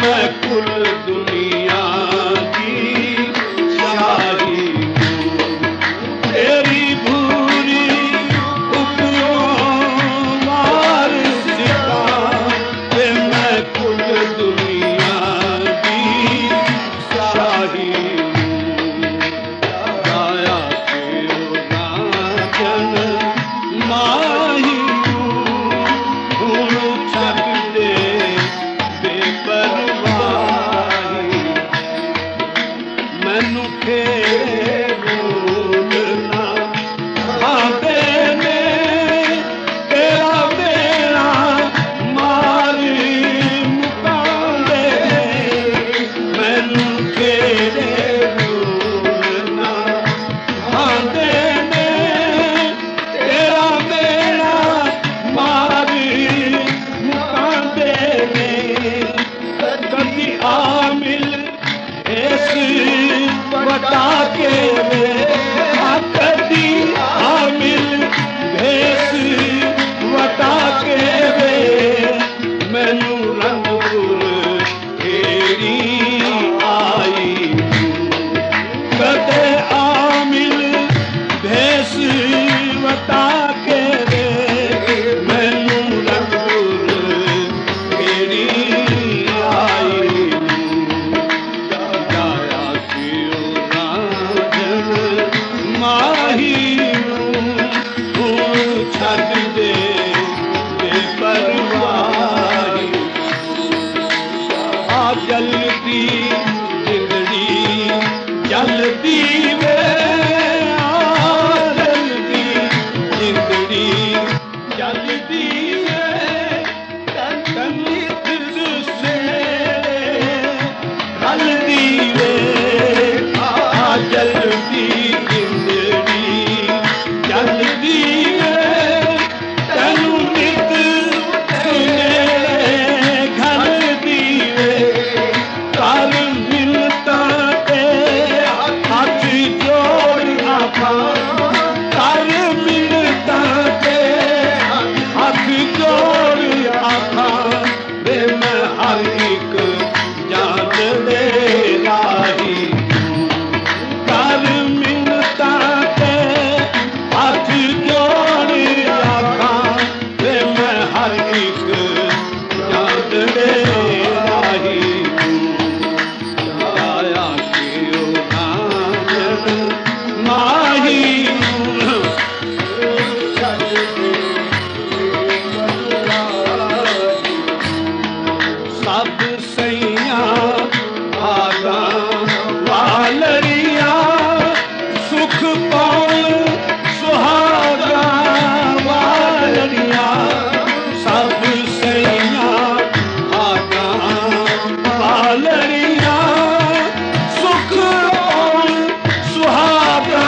मैं कुल दुनिया की शाही हूँ। तेरी भूरी उपरों मार सिता वे मैं कुल दुनिया की शाही हूँ। गाया तेरो राजन माही हूँ छक दे बेपरवाही मैनू खेलना आते ने तेरा मेरा मारी मुकांदे मैनू खेलना आते ने तेरा मेरा मारी मुकांदे कभी आमिल ऐसी बता के वे कभी आमिल भेस बता के वे मैनू रंगपुर तेरी आई कदे आमिल भेस बता के वे मैनू रंगपुर तेरी आई गाया कियो राजन माही छक दे बेपरवाही आ जल्दी जिंदड़ी जल्दी वे आ जल्दी जिंदड़ी जल्दी वे तनित से जल्दी वे आ जल्दी जिंदड़ी जल्दी वे तनु नित सुने घलदी वे कल मिलता ते हाथ जोड़ आखा कल मिलता ते हाथ जोड़ आखा वे मैं हर एक जान दे राही कल मिलता ते हाथ जोड़ आखा वे मैं हर एक जान दे राही गाया कियो राजन माही सब सैया आगा वालरिया सुख पाऊं सुहागा वालरिया सब सैया आगा वालरिया सुख पाऊं सुहागा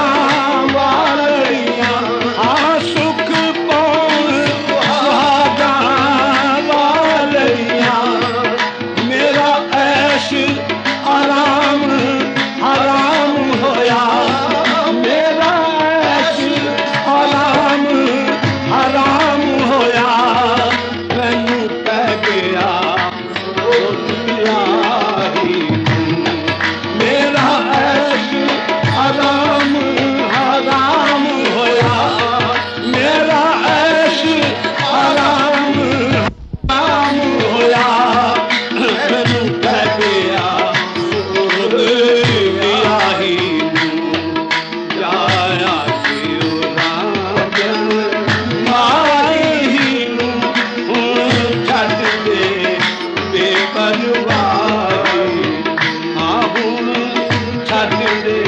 वालरिया हाँ सुख पाऊं सुहागा वालरिया मेरा ऐश आराम हराम होया मेरा ऐश आराम हराम होया मैनू पै गया दुनियाही मेरा ऐश आराम हराम होया मेरा ऐश आराम हराम होया मैनू पै गया दुनियाही गाया कियो राजन माही छक दे बेपरवाही छक दे